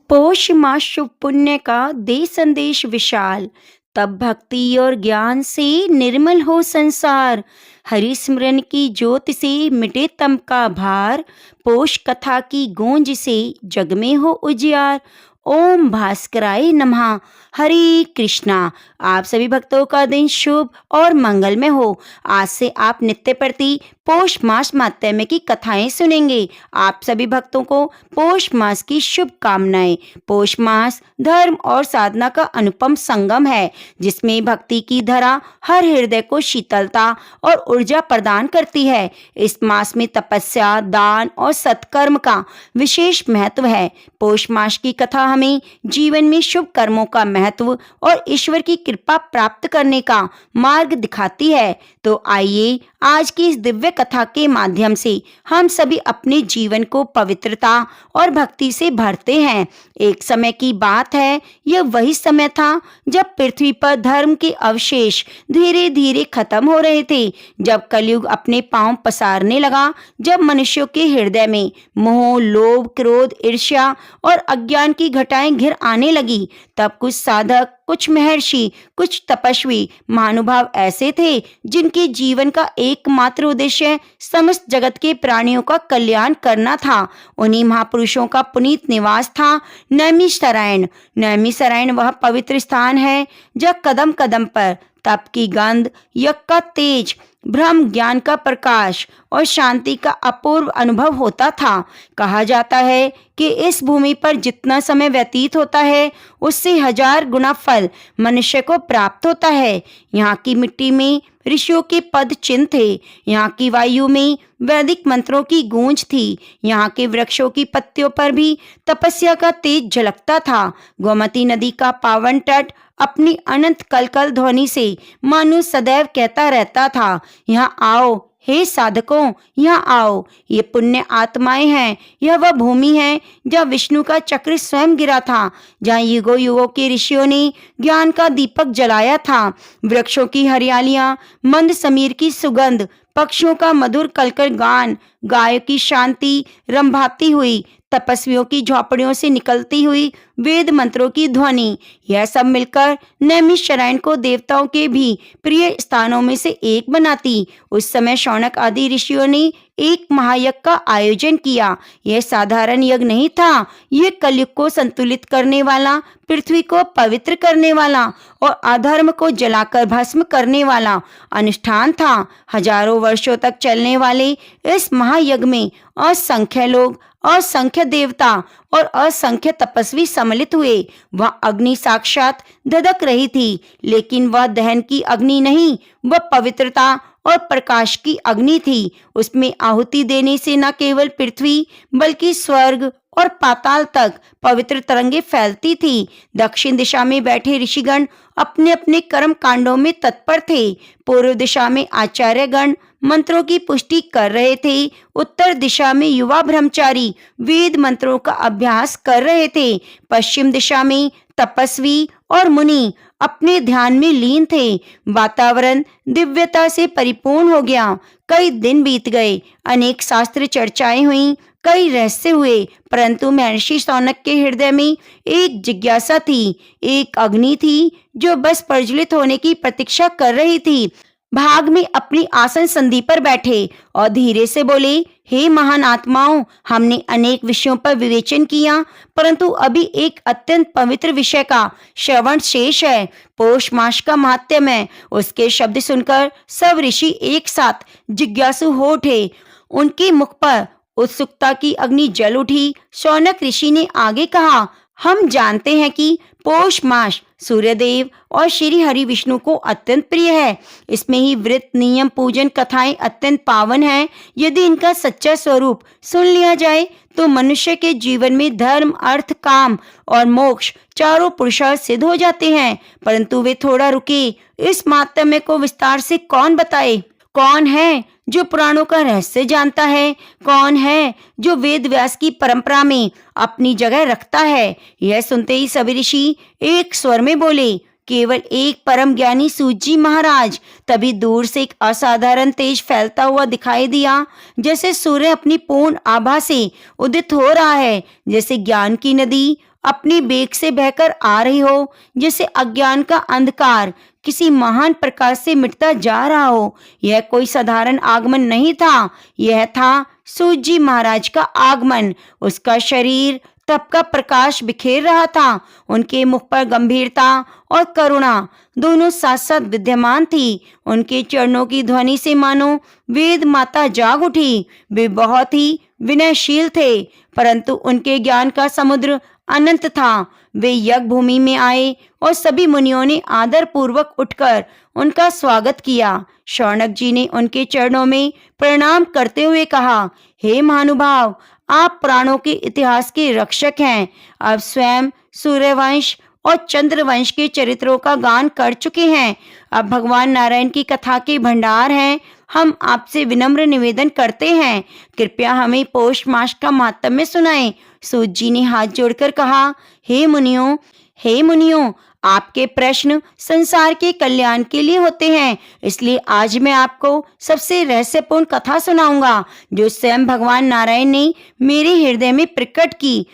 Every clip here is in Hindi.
पौष मास शुभ पुण्य का दे संदेश विशाल। तब भक्ति और ज्ञान से निर्मल हो संसार। हरि स्मरण की ज्योत से मिटे तम का भार। पौष कथा की गूंज से जग में हो उजियार। ओम भास्कराय नमः। हरे कृष्णा। आप सभी भक्तों का दिन शुभ और मंगलमय हो। आज से आप नित्य प्रति पौष मास माहात्म्य की कथाएं सुनेंगे। आप सभी भक्तों को पौष मास की शुभकामनाएं। पौष मास धर्म और साधना का अनुपम संगम है, जिसमें भक्ति की धारा हर हृदय को शीतलता और ऊर्जा प्रदान करती है। इस मास में तपस्या, दान और सत्कर्म का विशेष महत्व है। पौष मास की कथा हमें जीवन में शुभ कर्मों का महत्व और ईश्वर की कृपा प्राप्त करने का मार्ग दिखाती है। तो आइए आज की इस दिव्य कथा के माध्यम से हम सभी अपने जीवन को पवित्रता और भक्ति से भरते हैं। एक समय की बात है, यह वही समय था जब पृथ्वी पर धर्म के अवशेष धीरे धीरे खत्म हो रहे थे। जब कलयुग अपने पांव पसारने लगा, जब मनुष्यों के हृदय में मोह, लोभ, क्रोध, ईर्ष्या और अज्ञान की घटाएं घिर आने लगी, तब कुछ साधक, कुछ महर्षि, कुछ तपस्वी महानुभाव ऐसे थे जिनके जीवन का एकमात्र उद्देश्य समस्त जगत के प्राणियों का कल्याण करना था। उन्हीं महापुरुषों का पुनीत निवास था नैमिषारण्य। नैमिषारण्य वह पवित्र स्थान है जहाँ कदम कदम पर तप की गंध, यज्ञ का तेज, ब्रह्म ज्ञान का प्रकाश और शांति का अपूर्व अनुभव होता था। कहा जाता है कि इस भूमि पर जितना समय व्यतीत होता है, उससे 1000 गुना फल मनुष्य को प्राप्त होता है। यहाँ की मिट्टी में ऋषियों के पद चिन्ह थे। यहाँ की वायु में वैदिक मंत्रों की गूंज थी। यहाँ के वृक्षों की पत्तियों पर भी तपस्या का तेज झलकता था। गोमती नदी का पावन तट अपनी अनंत कलकल ध्वनि से मानो सदैव कहता रहता था, यहाँ आओ हे साधकों, यहाँ आओ। ये पुण्य आत्माएं हैं। यह वह भूमि है जहाँ विष्णु का चक्र स्वयं गिरा था, जहाँ युगों युगों के ऋषियों ने ज्ञान का दीपक जलाया था। वृक्षों की हरियालियां, मंद समीर की सुगंध, पक्षियों का मधुर कलकल गान, गायों की शांति रंभाती हुई, तपस्वियों की झोपड़ियों से निकलती हुई वेद मंत्रों की ध्वनि, यह सब मिलकर नैमिषारण्य को देवताओं के भी प्रिय स्थानों में से एक बनाती। उस समय शौनक आदि ऋषियों ने एक महायज्ञ का आयोजन किया। यह साधारण यज्ञ नहीं था, यह कलयुग को संतुलित करने वाला, पृथ्वी को पवित्र करने वाला और अधर्म को जलाकर भस्म करने वाला अनुष्ठान था। हजारों वर्षों तक चलने वाले इस महायज्ञ में असंख्य लोग, असंख्य देवता और असंख्य तपस्वी सम्मिलित हुए। वह अग्नि साक्षात धधक रही थी, लेकिन वह दहन की अग्नि नहीं, वह पवित्रता और प्रकाश की अग्नि थी। उसमें आहुति देने से न केवल पृथ्वी बल्कि स्वर्ग और पाताल तक पवित्र तरंगे फैलती थी। दक्षिण दिशा में बैठे ऋषिगण अपने अपने कर्म कांडों में तत्पर थे। पूर्व दिशा में आचार्यगण मंत्रों की पुष्टि कर रहे थे। उत्तर दिशा में युवा ब्रह्मचारी वेद मंत्रों का अभ्यास कर रहे थे। पश्चिम दिशा में तपस्वी और मुनि अपने ध्यान में लीन थे। वातावरण दिव्यता से परिपूर्ण हो गया। कई दिन बीत गए, अनेक शास्त्र चर्चाएं हुई, कई रहस्य हुए, परंतु महर्षि शौनक के हृदय में एक जिज्ञासा थी, एक अग्नि थी जो बस प्रज्वलित होने की प्रतीक्षा कर रही थी। भाग में अपनी आसन संधि पर बैठे और धीरे से बोले, हे महान आत्माओं, हमने अनेक विषयों पर विवेचन किया, परंतु अभी एक अत्यंत पवित्र विषय का श्रवण शेष है। पौष मास का महात्म्य है। उसके शब्द सुनकर सब ऋषि एक साथ जिज्ञासु हो उठे। उनके मुख पर उत्सुकता की अग्नि जल उठी। शौनक ऋषि ने आगे कहा, हम जानते हैं कि पौष मास सूर्यदेव और श्री हरि विष्णु को अत्यंत प्रिय है। इसमें ही व्रत, नियम, पूजन कथाएं अत्यंत पावन हैं। यदि इनका सच्चा स्वरूप सुन लिया जाए तो मनुष्य के जीवन में धर्म, अर्थ, काम और मोक्ष चारों पुरुषार्थ सिद्ध हो जाते हैं। परंतु वे थोड़ा रुके, इस महात्म्य को विस्तार से कौन बताए? कौन है जो पुराणों का रहस्य जानता है? कौन है जो वेद व्यास की परंपरा में अपनी जगह रखता है? यह सुनते ही सभी ऋषि एक स्वर में बोले, केवल एक परम ज्ञानी सूत जी महाराज। तभी दूर से एक असाधारण तेज फैलता हुआ दिखाई दिया, जैसे सूर्य अपनी पूर्ण आभा से उदित हो रहा है। जैसे ज्ञान की नदी अपनी बेग से बहकर आ रही हो, जैसे अज्ञान का अंधकार किसी महान प्रकाश से मिटता जा रहा हो। यह कोई साधारण आगमन नहीं था, यह था सूत जी महाराज का आगमन। उसका शरीर तप का प्रकाश बिखेर रहा था। उनके मुख पर गंभीरता और करुणा दोनों साथ साथ विद्यमान थी। उनके चरणों की ध्वनि से मानो वेद माता जाग उठी। वे बहुत ही विनयशील थे, परंतु उनके ज्ञान का समुद्र अनंत था। वे यज्ञ भूमि में आए और सभी मुनियों ने आदर पूर्वक उठकर उनका स्वागत किया। शौनक जी ने उनके चरणों में प्रणाम करते हुए कहा, हे महानुभाव, आप प्राणों के इतिहास के रक्षक हैं। अब स्वयं सूर्यवंश और चंद्रवंश के चरित्रों का गान कर चुके हैं। अब भगवान नारायण की कथा के भंडार हैं। हम आपसे विनम्र निवेदन करते हैं, कृपया हमें पौष मास का महात्म्य सुनाएं। सूत जी ने हाथ जोड़कर कहा, हे मुनियों, आपके प्रश्न संसार के कल्याण के लिए होते हैं, इसलिए आज मैं आपको सबसे रहस्यपूर्ण कथा सुनाऊंगा जो स्वयं भगवान नारायण ने मेरे हृदय में प्रकट की।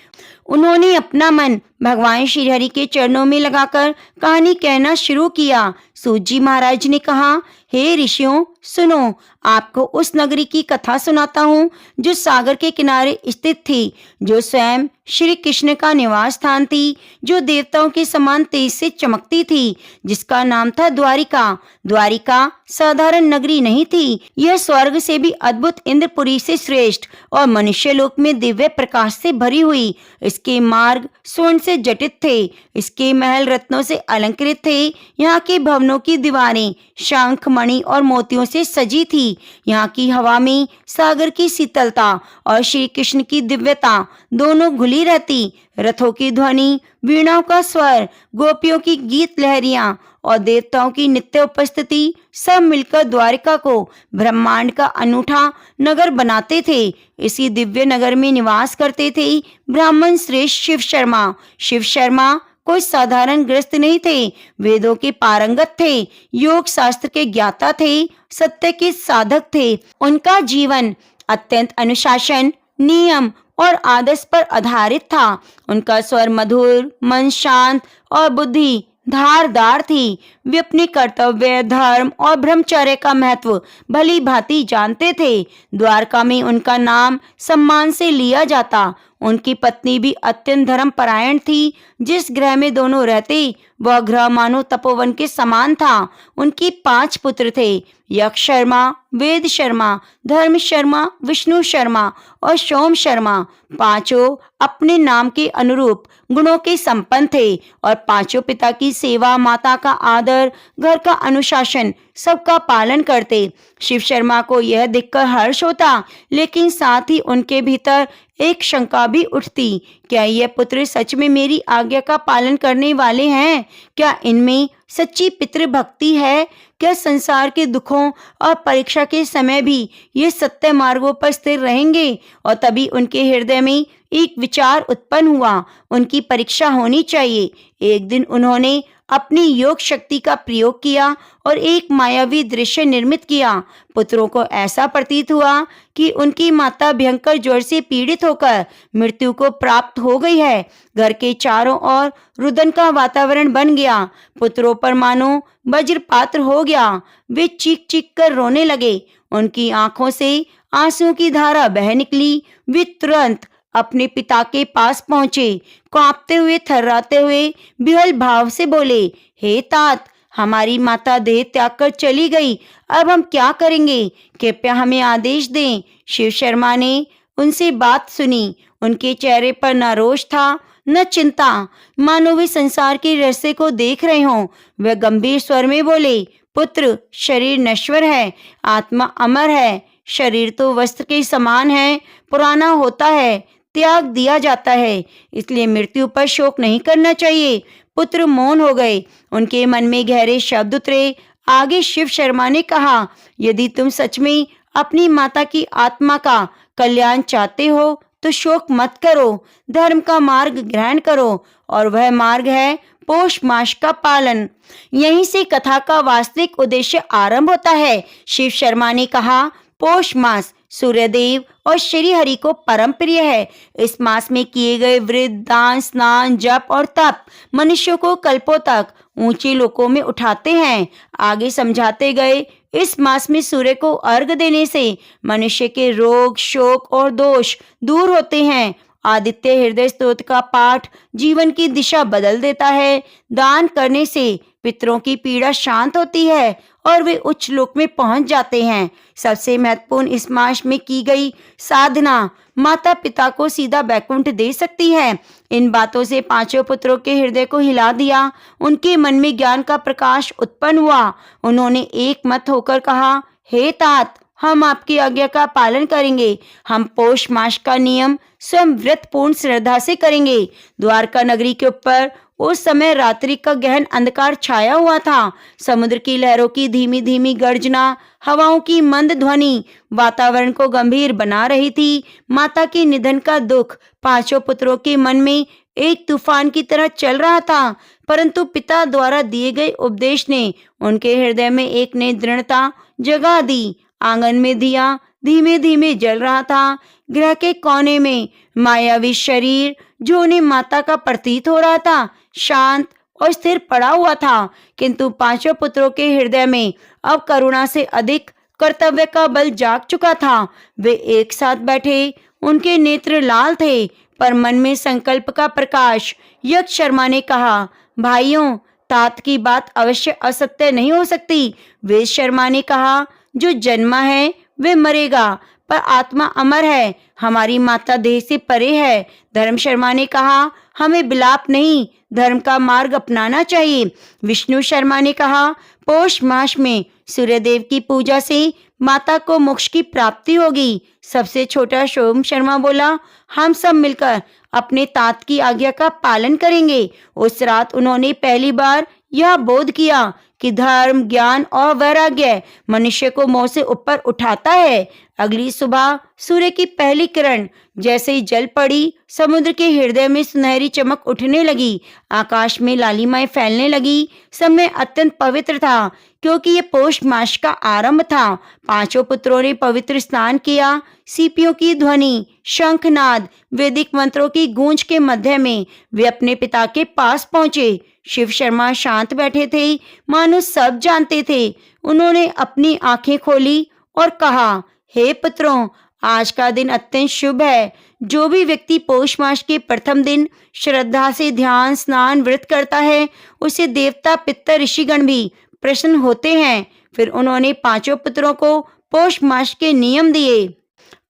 उन्होंने अपना मन भगवान श्री हरि के चरणों में लगाकर कहानी कहना शुरू किया। सूत जी महाराज ने कहा, हे ऋषियों, सुनो, आपको उस नगरी की कथा सुनाता हूँ जो सागर के किनारे स्थित थी, जो स्वयं श्री कृष्ण का निवास स्थान थी, जो देवताओं के समान तेज से चमकती थी, जिसका नाम था द्वारिका। द्वारिका साधारण नगरी नहीं थी, यह स्वर्ग से भी अद्भुत इंद्रपुरी से श्रेष्ठ और मनुष्य लोक में दिव्य प्रकाश से भरी हुई। इसके मार्ग स्वर्ण से जटित थे, इसके महल रत्नों से अलंकृत थे। यहाँ के भवनों की दीवारें शंख, मणि और मोतियों से सजी थी। यहाँ की हवा में सागर की शीतलता और श्री कृष्ण की दिव्यता दोनों घुली रहती। रथों की ध्वनि, वीणाओं का स्वर, गोपियों की गीत लहरियां और देवताओं की नित्य उपस्थिति सब मिलकर द्वारिका को ब्रह्मांड का अनूठा नगर बनाते थे। इसी दिव्य नगर में निवास करते थे ब्राह्मण श्रेष्ठ शिव शर्मा। शिव शर्मा कोई साधारण गृहस्थ नहीं थे, वेदों के पारंगत थे, योग शास्त्र के ज्ञाता थे, सत्य के साधक थे। उनका जीवन अत्यंत अनुशासन, नियम और आदर्श पर आधारित था। उनका स्वर मधुर, मन शांत और बुद्धि धारदार थी। वे अपने कर्तव्य, धर्म और ब्रह्मचर्य का महत्व भली भांति जानते थे। द्वारका में उनका नाम सम्मान से लिया जाता। उनकी पत्नी भी अत्यंत धर्मपरायण थी। जिस गृह में दोनों रहते वह गृह मानो तपोवन के समान था। उनके 5 पुत्र थे, यक्ष शर्मा, वेद शर्मा, धर्म शर्मा, विष्णु शर्मा और सोम शर्मा। पांचों अपने नाम के अनुरूप गुणों के संपन्न थे और पांचों पिता की सेवा, माता का आदर, घर का अनुशासन सबका पालन करते। शिव शर्मा को यह देखकर हर्ष होता, लेकिन साथ ही उनके भीतर एक शंका भी उठती, क्या ये पुत्र सच में मेरी आज्ञा का पालन करने वाले हैं? क्या इनमें सच्ची पितृभक्ति है? क्या संसार के दुखों और परीक्षा के समय भी ये सत्य मार्गों पर स्थिर रहेंगे? और तभी उनके हृदय में एक विचार उत्पन्न हुआ, उनकी परीक्षा होनी चाहिए। एक दिन उन्होंने अपनी योग शक्ति का प्रयोग किया और एक मायावी दृश्य निर्मित किया। पुत्रों को ऐसा प्रतीत हुआ कि उनकी माता भयंकर ज्वर से पीड़ित होकर मृत्यु को प्राप्त हो गई है। घर के चारों ओर रुदन का वातावरण बन गया। पुत्रों पर मानो वज्रपात हो गया। वे चीख चीख कर रोने लगे। उनकी आंखों से आंसुओं की धारा बह निकली। वे तुरंत अपने पिता के पास पहुंचे। कांपते हुए, थर्राते हुए विह्वल भाव से बोले, हे तात, हमारी माता देह त्याग कर चली गई, अब हम क्या करेंगे? कृपया हमें आदेश दें। शिव शर्मा ने उनसे बात सुनी। उनके चेहरे पर न रोष था न चिंता, मानो वे संसार के रहस्य को देख रहे हों। वह गंभीर स्वर में बोले, पुत्र, शरीर नश्वर है, आत्मा अमर है। शरीर तो वस्त्र के समान है, पुराना होता है, त्याग दिया जाता है, इसलिए मृत्यु पर शोक नहीं करना चाहिए। पुत्र मौन हो गए। उनके मन में गहरे शब्द उतरे। आगे शिव शर्मा ने कहा, यदि तुम सच में अपनी माता की आत्मा का कल्याण चाहते हो तो शोक मत करो, धर्म का मार्ग ग्रहण करो, और वह मार्ग है पौष मास का पालन। यहीं से कथा का वास्तविक उद्देश्य आरंभ होता है। शिव शर्मा ने कहा, पौष मास सूर्यदेव और श्री हरि को परम प्रिय है। इस मास में किए गए व्रत, दान, स्नान, जप और तप मनुष्यों को कल्पों तक ऊंचे लोकों में उठाते हैं। आगे समझाते गए, इस मास में सूर्य को अर्घ देने से मनुष्य के रोग, शोक और दोष दूर होते हैं। आदित्य हृदय स्तोत्र का पाठ जीवन की दिशा बदल देता है। दान करने से पितरों की पीड़ा शांत होती है और वे उच्च लोक में पहुंच जाते हैं। सबसे महत्वपूर्ण इस मास में की गई साधना माता पिता को सीधा बैकुंठ दे सकती है। इन बातों से पांचों पुत्रों के हृदय को हिला दिया। उनके मन में ज्ञान का प्रकाश उत्पन्न हुआ। उन्होंने एक मत होकर कहा, हे तात, हम आपकी आज्ञा का पालन करेंगे। हम पौष मास का नियम स्वयं व्रत पूर्ण श्रद्धा से करेंगे। द्वारका नगरी के ऊपर उस समय रात्रि का गहन अंधकार छाया हुआ था। समुद्र की लहरों की धीमी धीमी गर्जना, हवाओं की मंद ध्वनि वातावरण को गंभीर बना रही थी। माता के निधन का दुख पांचों पुत्रों के मन में एक तूफान की तरह चल रहा था, परंतु पिता द्वारा दिए गए उपदेश ने उनके हृदय में एक नई दृढ़ता जगा दी। आंगन में दिया धीमे धीमे जल रहा था। गृह के कोने में मायावी शरीर, जो उन्हें माता का प्रतीत हो रहा था, शांत और स्थिर पड़ा हुआ था। किंतु पांचों पुत्रों के हृदय में अब करुणा से अधिक कर्तव्य का बल जाग चुका था। वे एक साथ बैठे, उनके नेत्र लाल थे, पर मन में संकल्प का प्रकाश। यक्ष शर्मा ने कहा, भाइयों, तात की बात अवश्य असत्य नहीं हो सकती। वेद शर्मा ने कहा, जो जन्मा है वे मरेगा, पर आत्मा अमर है। हमारी माता देह से परे है। धर्म शर्मा ने कहा, हमें विलाप नहीं, धर्म का मार्ग अपनाना चाहिए। विष्णु शर्मा ने कहा, पौष मास में सूर्यदेव की पूजा से माता को मोक्ष की प्राप्ति होगी। सबसे छोटा सोम शर्मा बोला, हम सब मिलकर अपने तात की आज्ञा का पालन करेंगे। उस रात उन्होंने पहली बार यह बोध किया कि धर्म, ज्ञान और वैराग्य मनुष्य को मोह से ऊपर उठाता है। अगली सुबह सूर्य की पहली किरण जैसे ही जल पड़ी, समुद्र के हृदय में सुनहरी चमक उठने लगी। आकाश में लालिमाएं फैलने लगी। समय अत्यंत पवित्र था, क्योंकि ये पौष मास का आरंभ था। पांचों पुत्रों ने पवित्र स्नान किया। सीपियों की ध्वनि, शंखनाद, वैदिक मंत्रों की गूंज के मध्य में वे अपने पिता के पास पहुंचे। शिव शर्मा शांत बैठे थे, मानो सब जानते थे। उन्होंने अपनी आंखें खोली और कहा, हे पुत्रों, आज का दिन अत्यंत शुभ है। जो भी व्यक्ति पौष मास के प्रथम दिन श्रद्धा से ध्यान, स्नान, व्रत करता है, उसे देवता, पितर, ऋषिगण भी प्रसन्न होते हैं। फिर उन्होंने पांचों पुत्रों को पौष मास के नियम दिए।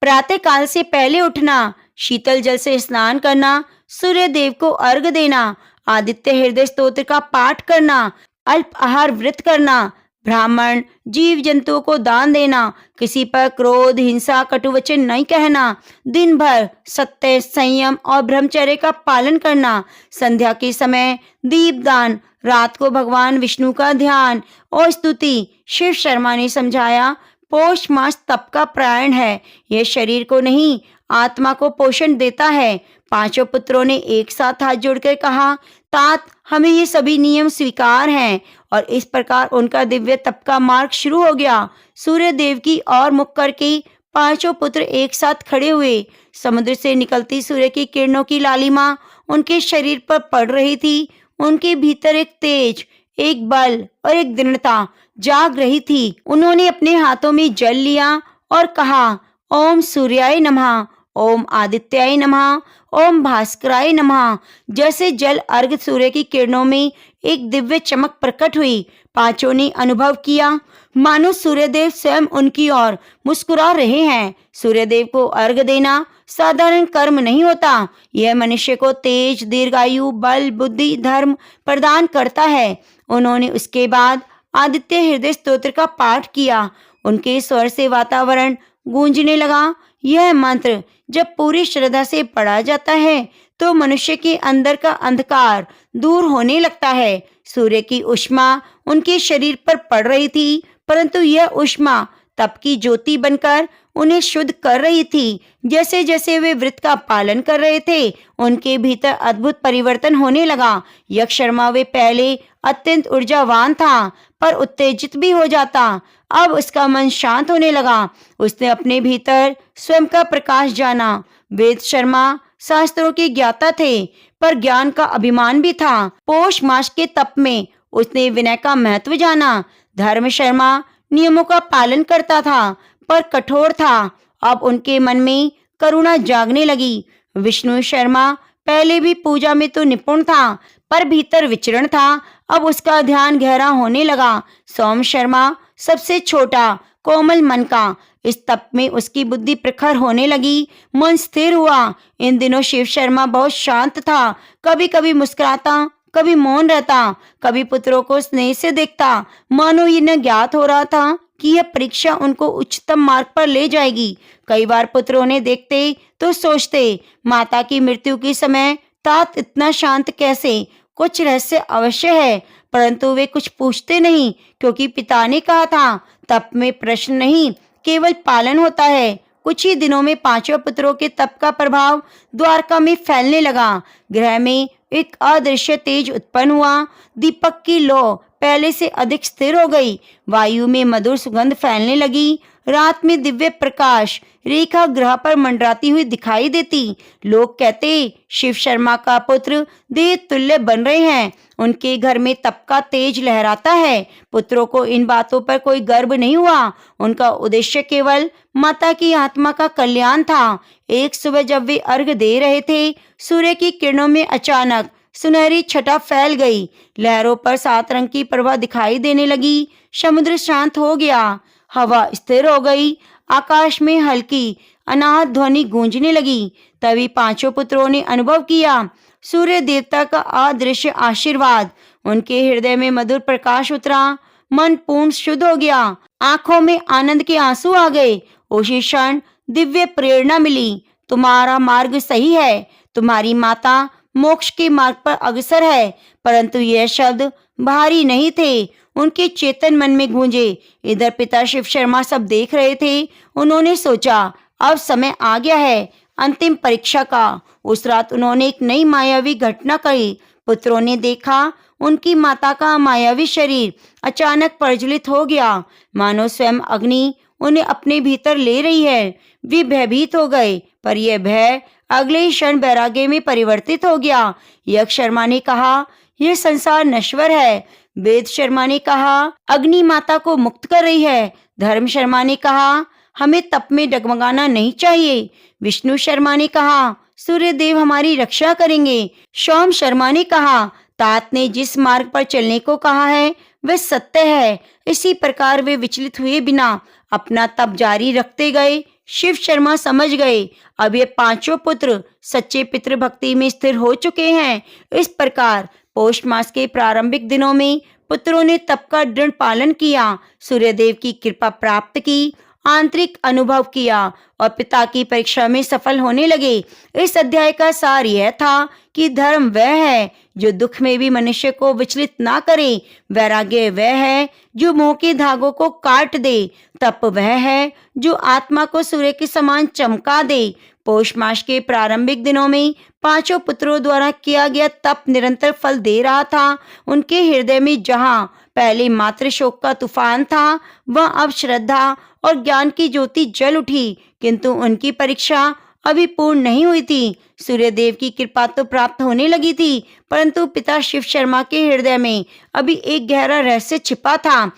प्रातः काल से पहले उठना, शीतल जल से स्नान करना, सूर्य देव को अर्घ देना, आदित्य हृदय स्तोत्र का पाठ करना, अल्प आहार व्रत करना, ब्राह्मण, जीव जंतुओं को दान देना, किसी पर क्रोध, हिंसा, कटुवचन नहीं कहना, दिन भर सत्य, संयम और ब्रह्मचर्य का पालन करना, संध्या के समय दीपदान, रात को भगवान विष्णु का ध्यान और स्तुति। शिव शर्मा ने समझाया, पौष मास तप का प्रायण है। यह शरीर को नहीं, आत्मा को पोषण देता है। पांचों पुत्रों ने एक साथ हाथ जोड़कर कहा, तात, हमें ये सभी नियम स्वीकार हैं। और इस प्रकार उनका दिव्य तप का मार्ग शुरू हो गया। सूर्य देव की ओर मुख करके पांचों पुत्र एक साथ खड़े हुए। समुद्र से निकलती सूर्य की किरणों की लालिमा उनके शरीर पर पड़ रही थी। उनके भीतर एक तेज, एक बल और एक दृढ़ता जाग रही थी। उन्होंने अपने हाथों में जल लिया और कहा, ओम सूर्याय नमः, ओम आदित्याय नमः, ओम भास्कराय नमः। जैसे जल अर्घ सूर्य की किरणों में एक दिव्य चमक प्रकट हुई। पांचों ने अनुभव किया मानो सूर्यदेव स्वयं उनकी ओर मुस्कुरा रहे हैं। सूर्यदेव को अर्घ देना साधारण कर्म नहीं होता। यह मनुष्य को तेज, दीर्घायु, बल, बुद्धि, धर्म प्रदान करता है। उन्होंने उसके बाद आदित्य हृदय स्तोत्र का पाठ किया। उनके स्वर से वातावरण गूंजने लगा। यह मंत्र जब पूरी श्रद्धा से पढ़ा जाता है तो मनुष्य के अंदर का अंधकार दूर होने लगता है। सूर्य की ऊष्मा उनके शरीर पर पड़ रही थी, परंतु यह ऊष्मा तप की ज्योति बनकर उन्हें शुद्ध कर रही थी। जैसे जैसे वे व्रत का पालन कर रहे थे, उनके भीतर अद्भुत परिवर्तन होने लगा। यक्ष शर्मा वे पहले अत्यंत ऊर्जावान था, पर उत्तेजित भी हो जाता। अब उसका मन शांत होने लगा। उसने अपने भीतर स्वयं का प्रकाश जाना। वेद शर्मा शास्त्रों के ज्ञाता थे, पर ज्ञान का अभिमान भी था। पौष मास के तप में उसने विनय का महत्व जाना। धर्म शर्मा नियमों का पालन करता था, पर कठोर था। अब उनके मन में करुणा जागने लगी। विष्णु शर्मा पहले भी पूजा में तो निपुण था, पर भीतर विचरण था। अब उसका ध्यान गहरा होने लगा। सोम शर्मा सबसे छोटा, कोमल मन का। इस तप में उसकी बुद्धि प्रखर होने लगी, मन स्थिर हुआ। इन दिनों शिव शर्मा बहुत शांत था। कभी कभी मुस्कुराता, कभी मौन रहता, कभी पुत्रों को स्नेह से देखता, मानो ये न ज्ञात हो रहा था कि यह परीक्षा उनको उच्चतम मार्ग पर ले जाएगी। कई बार पुत्रों ने देखते तो सोचते, माता की मृत्यु के समय तात इतना शांत कैसे? कुछ रहस्य अवश्य है, परंतु वे कुछ पूछते नहीं, क्योंकि पिता ने कहा था, तप में प्रश्न नहीं, केवल पालन होता है। कुछ ही दिनों में पांचों पुत्रों के तप का प्रभाव द्वारका में फैलने लगा। गृह में एक अदृश्य तेज उत्पन्न हुआ। दीपक की लौ पहले से अधिक स्थिर हो गई। वायु में मधुर सुगंध फैलने लगी। रात में दिव्य प्रकाश रेखा ग्रह पर मंडराती हुई दिखाई देती। लोग कहते, शिव शर्मा का पुत्र देव तुल्य बन रहे हैं। उनके घर में तप का तेज लहराता है। पुत्रों को इन बातों पर कोई गर्व नहीं हुआ। उनका उद्देश्य केवल माता की आत्मा का कल्याण था। एक सुबह जब वे अर्घ दे रहे थे, सूर्य की किरणों में अचानक सुनहरी छटा फैल गई। लहरों पर 7 रंग की प्रभा दिखाई देने लगी। समुद्र शांत हो गया, हवा स्थिर हो गई, आकाश में हल्की अनाहत ध्वनि गूंजने लगी। तभी पांचों पुत्रों ने अनुभव किया सूर्य देवता का अदृश्य आशीर्वाद। उनके हृदय में मधुर प्रकाश उतरा, मन पूर्ण शुद्ध हो गया, आंखों में आनंद के आंसू आ गए। उसी क्षण दिव्य प्रेरणा मिली, तुम्हारा मार्ग सही है, तुम्हारी माता मोक्ष के मार्ग पर अग्रसर है। परंतु यह शब्द भारी नहीं थे, उनके चेतन मन में गूंजे। इधर पिता शिव शर्मा सब देख रहे थे। उन्होंने सोचा, अब समय आ गया है अंतिम परीक्षा का। उस रात उन्होंने एक नई मायावी घटना कही। पुत्रों ने देखा, उनकी माता का मायावी शरीर अचानक प्रज्वलित हो गया, मानो स्वयं अग्नि उन्हें अपने भीतर ले रही है। वे भयभीत हो गए, पर यह भय अगले ही क्षण वैराग्य में परिवर्तित हो गया। यक्ष शर्मा ने कहा, यह संसार नश्वर है। वेद शर्मा ने कहा, अग्नि माता को मुक्त कर रही है। धर्म शर्मा ने कहा, हमें तप में डगमगाना नहीं चाहिए। विष्णु शर्मा ने कहा, सूर्य देव हमारी रक्षा करेंगे। सोम शर्मा ने कहा, तात ने जिस मार्ग पर चलने को कहा है वह सत्य है। इसी प्रकार वे विचलित हुए बिना अपना तप जारी रखते गए। शिव शर्मा समझ गए, अब ये पांचों पुत्र सच्चे पितृभक्ति में स्थिर हो चुके हैं। इस प्रकार पौष मास के प्रारंभिक दिनों में पुत्रों ने तप का दृढ़ पालन किया, सूर्यदेव की कृपा प्राप्त की, आंतरिक अनुभव किया और पिता की परीक्षा में सफल होने लगे। इस अध्याय का सार यह था कि धर्म वह है जो दुख में भी मनुष्य को विचलित ना करे। वैराग्य वह है जो मोह के धागों को काट दे। तप वह है जो आत्मा को सूर्य के समान चमका दे। पौष मास के प्रारंभिक दिनों में पांचों पुत्रों द्वारा किया गया तप निरंतर फल दे रहा था। उनके हृदय में जहां पहले मातृ शोक का तूफान था, वह अब श्रद्धा और ज्ञान की ज्योति जल उठी। किंतु उनकी परीक्षा अभी पूर्ण नहीं हुई थी। सूर्यदेव की कृपा तो प्राप्त होने लगी थी, परंतु पिता शिव शर्मा के हृदय में अभी एक गहरा रहस्य छिपा था।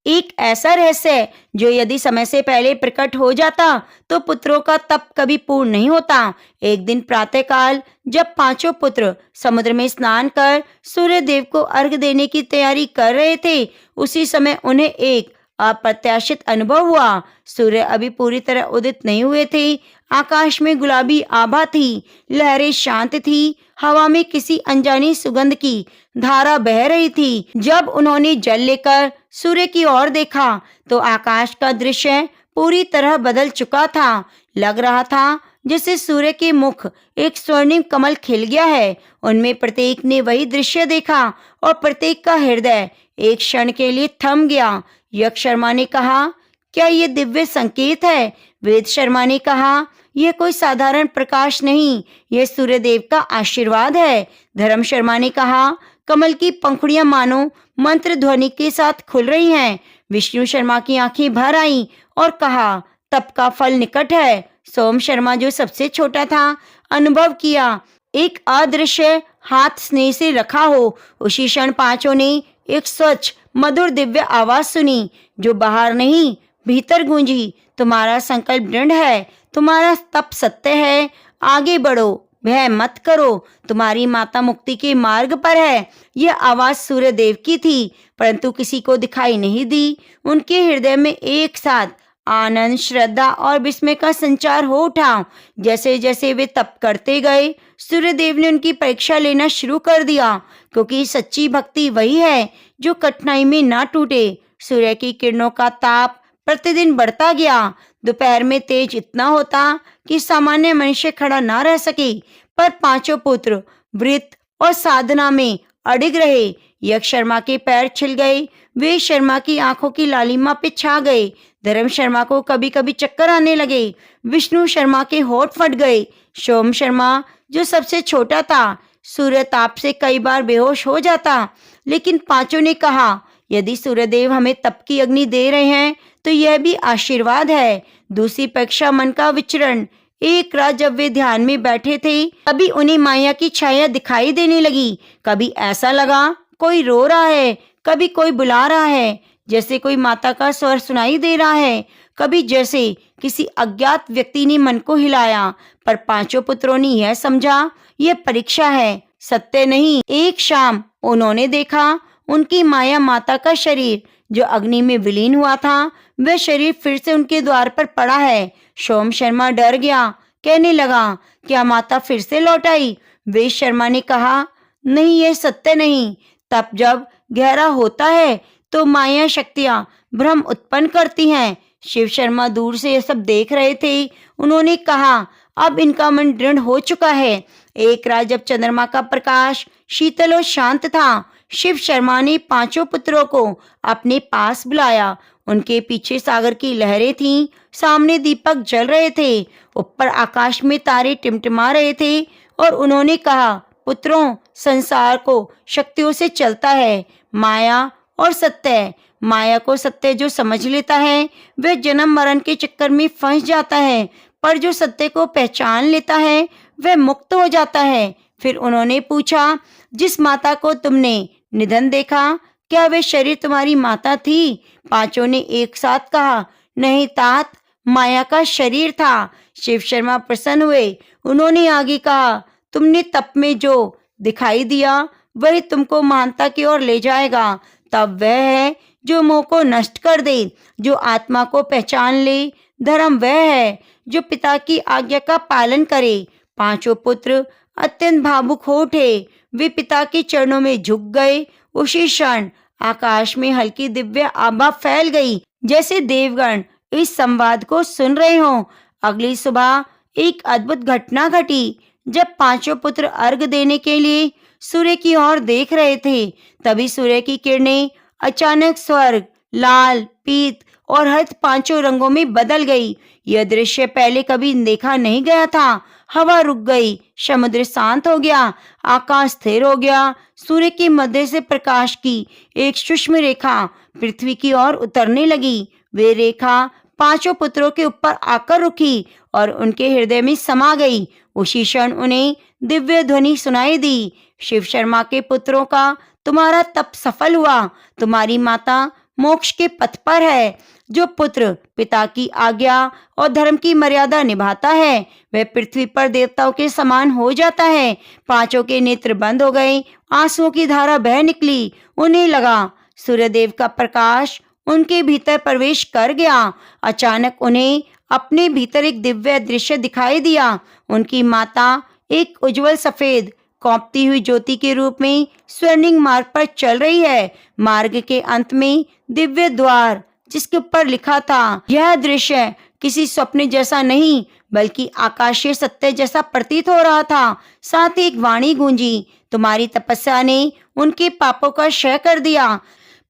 एक ऐसा रहस्य जो यदि समय से पहले प्रकट हो जाता तो पुत्रों का तप कभी पूर्ण नहीं होता। एक दिन प्रातःकाल जब पांचों पुत्र समुद्र में स्नान कर सूर्यदेव को अर्घ देने की तैयारी कर रहे थे, उसी समय उन्हें एक अप्रत्याशित अनुभव हुआ। सूर्य अभी पूरी तरह उदित नहीं हुए थे। आकाश में गुलाबी आभा थी, लहरें शांत थी, हवा में किसी अनजानी सुगंध की धारा बह रही थी। जब उन्होंने जल लेकर सूर्य की ओर देखा तो आकाश का दृश्य पूरी तरह बदल चुका था। लग रहा था जैसे सूर्य के मुख एक स्वर्णिम कमल खिल गया है। उनमें प्रत्येक ने वही दृश्य देखा और प्रत्येक का हृदय एक क्षण के लिए थम गया। यक्ष शर्मा ने कहा, क्या ये दिव्य संकेत है? वेद शर्मा ने कहा, यह कोई साधारण प्रकाश नहीं, यह सूर्यदेव का आशीर्वाद है। धर्म शर्मा ने कहा, कमल की पंखुड़ियां मानो मंत्र ध्वनि के साथ खुल रही हैं। विष्णु शर्मा की आंखें भर आईं और कहा, तप का फल निकट है। सोम शर्मा, जो सबसे छोटा था, अनुभव किया एक अदृश्य हाथ स्नेह से रखा हो। उसी क्षण पांचों ने एक स्वच्छ मधुर दिव्य आवाज सुनी, जो बाहर नहीं भीतर गूंजी। तुम्हारा संकल्प दृढ़ है, तुम्हारा तप सत्य है, आगे बढ़ो, भय मत करो, तुम्हारी माता मुक्ति के मार्ग पर है। यह आवाज सूर्यदेव की थी, परंतु किसी को दिखाई नहीं दी। उनके हृदय में एक साथ आनंद, श्रद्धा और विस्मय का संचार हो उठा। जैसे जैसे वे तप करते गए, सूर्यदेव ने उनकी परीक्षा लेना शुरू कर दिया, क्योंकि सच्ची भक्ति वही है जो कठिनाई में ना टूटे। सूर्य की किरणों का ताप प्रतिदिन बढ़ता गया। दोपहर में तेज इतना होता कि सामान्य मनुष्य खड़ा ना रह सके, पर पांचों पुत्र व्रत और साधना में अडिग रहे। यक्ष शर्मा के पैर छिल गए, वे शर्मा की आंखों की लालिमा पे छा गए। धर्म शर्मा को कभी कभी चक्कर आने लगे। विष्णु शर्मा के होठ फट गए। सोम शर्मा, जो सबसे छोटा था, सूर्य ताप से कई बार बेहोश हो जाता। लेकिन पांचों ने कहा, यदि सूर्यदेव हमें तप की अग्नि दे रहे हैं तो यह भी आशीर्वाद है। दूसरी परीक्षा मन का विचरण। एक रात जब वे ध्यान में बैठे थे, कभी उन्हें माया की छाया दिखाई देने लगी। कभी ऐसा लगा कोई रो रहा है, कभी कोई बुला रहा है, जैसे कोई माता का स्वर सुनाई दे रहा है, कभी जैसे किसी अज्ञात व्यक्ति ने मन को हिलाया। पर पांचों पुत्रों ने यह समझा, यह परीक्षा है, सत्य नहीं। एक शाम उन्होंने देखा, उनकी माया माता का शरीर जो अग्नि में विलीन हुआ था, वह शरीर फिर से उनके द्वार पर पड़ा है। सोम शर्मा डर गया, कहने लगा, क्या माता फिर से लौट आई? वेद शर्मा ने कहा, नहीं, यह सत्य नहीं। तप जब गहरा होता है तो माया शक्तियां भ्रम उत्पन्न करती हैं। शिव शर्मा दूर से यह सब देख रहे थे। उन्होंने कहा, अब इनका मन दृढ़ हो चुका है। एक रात जब चंद्रमा का प्रकाश शीतल और शांत था, शिव शर्मा ने पांचों पुत्रों को अपने पास बुलाया। उनके पीछे सागर की लहरें थीं, सामने दीपक जल रहे थे, ऊपर आकाश में तारे टिमटिमा रहे थे। और उन्होंने कहा, पुत्रों, संसार को शक्तियों से चलता है, माया और सत्य। माया को सत्य जो समझ लेता है, वह जन्म मरण के चक्कर में फंस जाता है, पर जो सत्य को पहचान लेता है, वह मुक्त हो जाता है। फिर उन्होंने पूछा, जिस माता को तुमने निधन देखा, क्या वे शरीर तुम्हारी माता थी? पांचों ने एक साथ कहा, नहीं तात, माया का शरीर था। शिव शर्मा प्रसन्न हुए। उन्होंने आगे कहा, तुमने तप में जो दिखाई दिया, वही तुमको महानता की ओर ले जाएगा। तब वह है जो मोह को नष्ट कर दे, जो आत्मा को पहचान ले। धर्म वह है जो पिता की आज्ञा का पालन करे। पांचों पुत्र अत्यंत भावुक हो उठे। वे पिता के चरणों में झुक गए। उसी क्षण आकाश में हल्की दिव्य आभा फैल गई, जैसे देवगण इस संवाद को सुन रहे हों। अगली सुबह एक अद्भुत घटना घटी। जब पांचों पुत्र अर्घ देने के लिए सूर्य की ओर देख रहे थे, तभी सूर्य की किरणें अचानक स्वर्ग, लाल, पीत और हरित पांचों रंगों में बदल गई। यह दृश्य पहले कभी देखा नहीं गया था। हवा रुक गई, समुद्र शांत हो गया, आकाश स्थिर हो गया। सूर्य के मध्य से प्रकाश की एक सूक्ष्म रेखा पृथ्वी की ओर उतरने लगी। वे रेखा पांचों पुत्रों के ऊपर आकर रुकी और उनके हृदय में समा गई। उसी क्षण उन्हें दिव्य ध्वनि सुनाई दी, शिव शर्मा के पुत्रों का तुम्हारा तप सफल हुआ। तुम्हारी माता मोक्ष के पथ पर है। जो पुत्र पिता की आज्ञा और धर्म की मर्यादा निभाता है, वह पृथ्वी पर देवताओं के समान हो जाता है। पांचों के नेत्र बंद हो गए, आंसुओं की धारा बह निकली। उन्हें लगा सूर्यदेव का प्रकाश उनके भीतर प्रवेश कर गया। अचानक उन्हें अपने भीतर एक दिव्य दृश्य दिखाई दिया। उनकी माता एक उज्जवल सफेद कौंपती हुई ज्योति के रूप में स्वर्णिम मार्ग पर चल रही है। मार्ग के अंत में दिव्य द्वार, जिसके ऊपर लिखा था, यह दृश्य किसी स्वप्न जैसा नहीं बल्कि आकाशीय सत्य जैसा प्रतीत हो रहा था। साथ ही एक वाणी गूंजी, तुम्हारी तपस्या ने उनके पापों का क्षय कर दिया।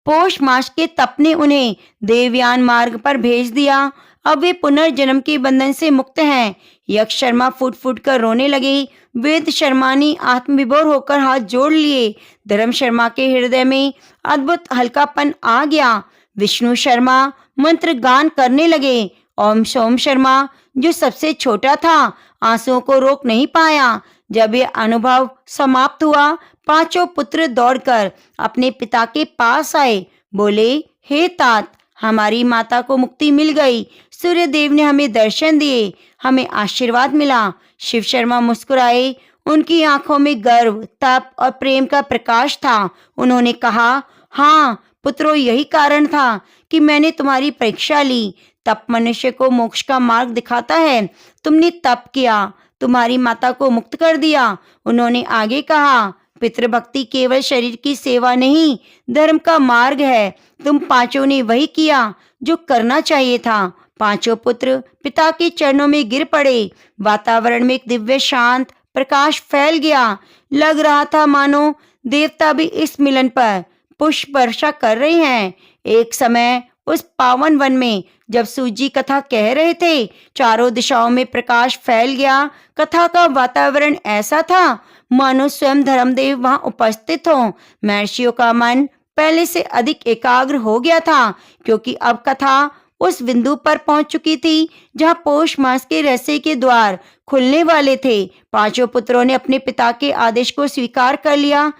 पौष मास के तप ने उन्हें देवयान मार्ग पर भेज दिया। अब वे पुनर्जन्म के बंधन से मुक्त हैं। यक्ष शर्मा फूट फूट कर रोने लगे। वेद शर्मा ने आत्मविभोर होकर हाथ जोड़ लिए। धर्म शर्मा के हृदय में अद्भुत हल्कापन आ गया। विष्णु शर्मा मंत्र गान करने लगे। ओम सोम शर्मा, जो सबसे छोटा था, आंसुओं को रोक नहीं पाया। जब यह अनुभव समाप्त हुआ, पांचों पुत्र दौड़कर अपने पिता के पास आए। बोले, हे तात, हमारी माता को मुक्ति मिल गई। सूर्य देव ने हमें दर्शन दिए, हमें आशीर्वाद मिला। शिव शर्मा मुस्कुराए। उनकी आंखों में गर्व, तप और प्रेम का प्रकाश था। उन्होंने कहा, हाँ पुत्रों, यही कारण था कि मैंने तुम्हारी परीक्षा ली। तप मनुष्य को मोक्ष का मार्ग दिखाता है। तुमने तप किया, तुम्हारी माता को मुक्त कर दिया। उन्होंने आगे कहा, पितृभक्ति केवल शरीर की सेवा नहीं, धर्म का मार्ग है। तुम पांचों ने वही किया जो करना चाहिए था। पांचों पुत्र पिता के चरणों में गिर पड़े। वातावरण में एक दिव्य शांत प्रकाश फैल गया। लग रहा था मानो देवता भी इस मिलन पर पुष्प वर्षा कर रहे हैं। एक समय उस पावन वन में जब सूजी कथा कह रहे थे, चारों दिशाओं में प्रकाश फैल गया। कथा का वातावरण ऐसा था मानो स्वयं धर्मदेव वहां उपस्थित हो। महर्षियों का मन पहले से अधिक एकाग्र हो गया था, क्योंकि अब कथा उस बिंदु पर पहुंच चुकी थी जहां पौष मास के रहस्य के द्वार खुलने वाले थे। पांचों पुत्रों ने अपने पिता के आदेश को स्वीकार कर लिया।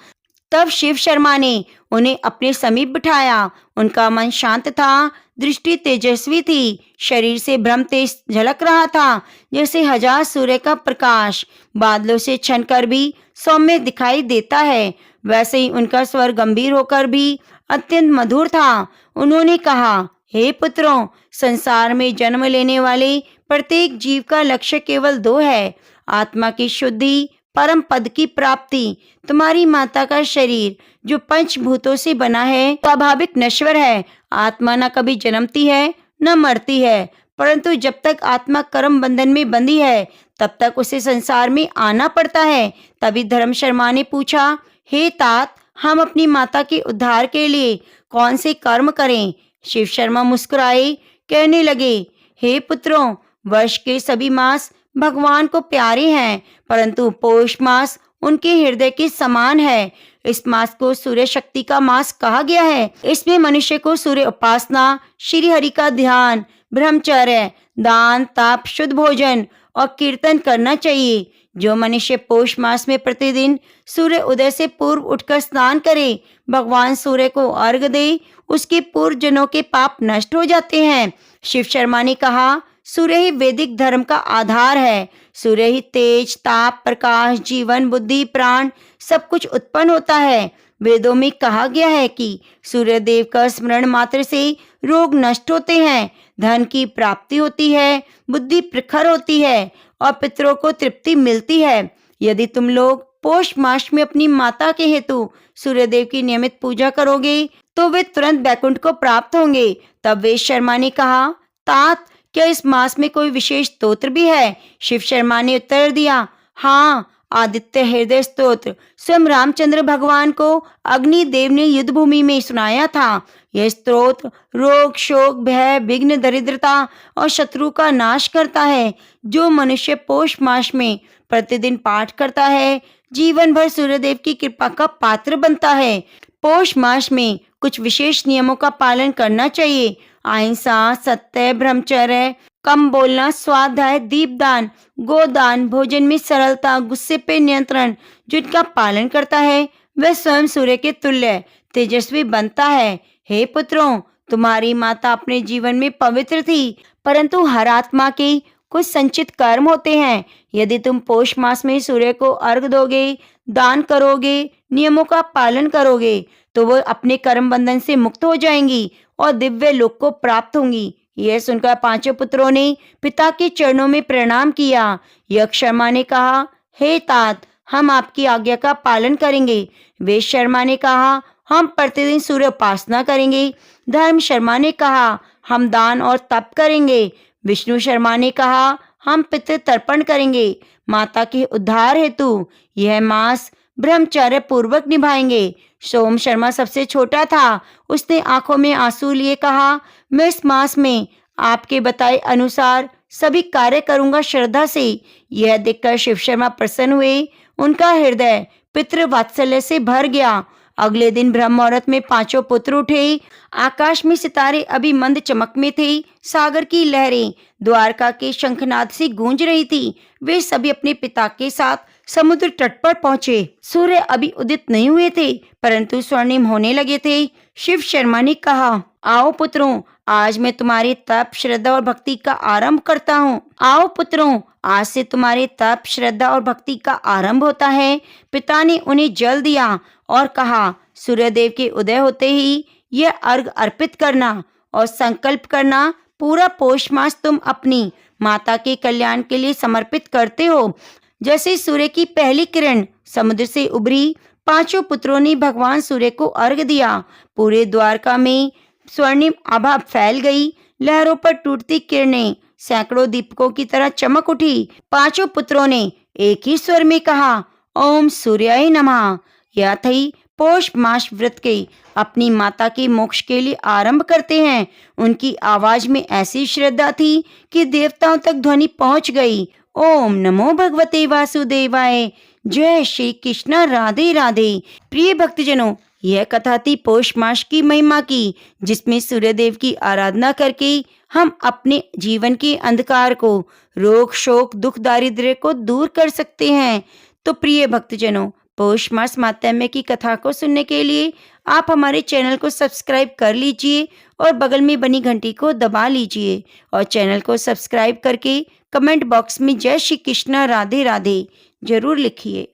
तब शिव शर्मा ने उन्हें अपने समीप बिठाया। उनका मन शांत था, दृष्टि तेजस्वी थी, शरीर से ब्रह्म तेज झलक रहा था, जैसे हजार सूर्य का प्रकाश बादलों से छनकर भी सौम्य दिखाई देता है। वैसे ही उनका स्वर गंभीर होकर भी अत्यंत मधुर था। उन्होंने कहा, हे पुत्रों, संसार में जन्म लेने वाले प्रत्येक जीव का लक्ष्य केवल दो है, आत्मा की शुद्धि, परम पद की प्राप्ति। तुम्हारी माता का शरीर जो पंचभूतों से बना है स्वाभाविक नश्वर है। आत्मा न कभी जन्मती है न मरती है, परंतु जब तक आत्मा कर्म बंधन में बंधी है तब तक उसे संसार में आना पड़ता है। तभी धर्म शर्मा ने पूछा, हे तात, हम अपनी माता के उद्धार के लिए कौन से कर्म करें? शिव शर्मा मुस्कुराए, कहने लगे, हे पुत्रों, वर्ष के सभी मास भगवान को प्यारे हैं, परंतु पौष मास उनके हृदय के समान है। इस मास को सूर्य शक्ति का मास कहा गया है। इसमें मनुष्य को सूर्य उपासना, श्री हरि का ध्यान, ब्रह्मचर्य, दान, तप, शुद्ध भोजन और कीर्तन करना चाहिए। जो मनुष्य पौष मास में प्रतिदिन सूर्य उदय से पूर्व उठकर स्नान करे, भगवान सूर्य को अर्घ दे, उसके पूर्व जन्मों के पाप नष्ट हो जाते हैं। शिव शर्मा ने कहा, सूर्य ही वैदिक धर्म का आधार है। सूर्य ही तेज, ताप, प्रकाश, जीवन, बुद्धि, प्राण सब कुछ उत्पन्न होता है। वेदों में कहा गया है कि सूर्य देव का स्मरण मात्र से रोग नष्ट होते हैं, धन की प्राप्ति होती है, बुद्धि प्रखर होती है और पितरों को तृप्ति मिलती है। यदि तुम लोग पौष मास में अपनी माता के हेतु सूर्यदेव की नियमित पूजा करोगे तो वे तुरंत बैकुंठ को प्राप्त होंगे। तब वेद शर्मा ने कहा, तात, क्या इस मास में कोई विशेष स्तोत्र भी है? शिव शर्मा ने उत्तर दिया, हाँ, आदित्य हृदय स्तोत्र स्वयं रामचंद्र भगवान को अग्नि देव ने युद्ध भूमि में सुनाया था। यह स्तोत्र रोग, शोक, भय, विघ्न, दरिद्रता और शत्रु का नाश करता है। जो मनुष्य पौष मास में प्रतिदिन पाठ करता है, जीवन भर सूर्यदेव की कृपा का पात्र बनता है। पौष मास में कुछ विशेष नियमों का पालन करना चाहिए। अहिंसा, सत्य, ब्रह्मचर्य, कम बोलना, स्वाध्याय, दीपदान, गोदान, भोजन में सरलता, गुस्से पे नियंत्रण। जिनका पालन करता है वह स्वयं सूर्य के तुल्य तेजस्वी बनता है। हे पुत्रों, तुम्हारी माता अपने जीवन में पवित्र थी, परंतु हर आत्मा के कुछ संचित कर्म होते हैं। यदि तुम पौष मास में सूर्य को अर्घ दोगे, दान करोगे, नियमों का पालन करोगे, तो वह अपने कर्म बंधन से मुक्त हो जाएंगी और दिव्य लोक को प्राप्त होंगी। यह सुनकर पांचों पुत्रों ने पिता के चरणों में प्रणाम किया। यक्ष शर्मा ने कहा, हे तात, हम आपकी आज्ञा का पालन करेंगे। वेद शर्मा ने कहा, हम प्रतिदिन सूर्य उपासना करेंगे। धर्म शर्मा ने कहा, हम दान और तप करेंगे। विष्णु शर्मा ने कहा, हम पितृ तर्पण करेंगे। माता के उद्धार हेतु यह मास ब्रह्मचर्य पूर्वक निभाएंगे। सोम शर्मा सबसे छोटा था। उसने आंखों में आंसू लिए कहा, मैं इस मास में आपके बताए अनुसार सभी कार्य करूंगा श्रद्धा से। यह देखकर शिव शर्मा प्रसन्न हुए। उनका हृदय पितृ वात्सल्य से भर गया। अगले दिन ब्रह्म मुहूर्त में 5 पुत्र उठे। आकाश में सितारे अभी मंद चमक में थे। सागर की लहरें द्वारका के शंखनाद से गूंज रही थी। वे सभी अपने पिता के साथ समुद्र तट पर पहुंचे। सूर्य अभी उदित नहीं हुए थे, परंतु स्वर्णिम होने लगे थे। शिव शर्मा ने कहा, आओ पुत्रों, आज मैं तुम्हारे तप, श्रद्धा और भक्ति का आरंभ करता हूँ। आओ पुत्रों, आज से तुम्हारे तप, श्रद्धा और भक्ति का आरंभ होता है। पिता ने उन्हें जल दिया और कहा, सूर्यदेव के उदय होते ही यह अर्घ अर्पित करना और संकल्प करना, पूरा पौष मास तुम अपनी माता के कल्याण के लिए समर्पित करते हो। जैसे सूर्य की पहली किरण समुद्र से उभरी, 5 पुत्रों ने भगवान सूर्य को अर्घ दिया। पूरे द्वारका में स्वर्णिम आभा फैल गई। लहरों पर टूटती किरणें सैकड़ों दीपकों की तरह चमक उठी। 5 पुत्रों ने एक ही स्वर में कहा, ओम सूर्याय नमः। यह थी पौष मास व्रत के अपनी माता के मोक्ष के लिए आरंभ करते हैं। उनकी आवाज में ऐसी श्रद्धा थी कि देवताओं तक ध्वनि पहुंच गई। ओम नमो भगवते वासुदेवाय। जय श्री कृष्ण, राधे राधे। प्रिय भक्तजनों, यह कथा थी पौष मास की महिमा की, जिसमें सूर्यदेव की आराधना करके हम अपने जीवन के अंधकार को, रोग, शोक, दुख, दारिद्र्य को दूर कर सकते हैं। तो प्रिय भक्तजनों, पौष मास माहात्म्य की कथा को सुनने के लिए आप हमारे चैनल को सब्सक्राइब कर लीजिए और बगल में बनी घंटी को दबा लीजिए। और चैनल को सब्सक्राइब करके कमेंट बॉक्स में जय श्री कृष्ण, राधे राधे जरूर लिखिए।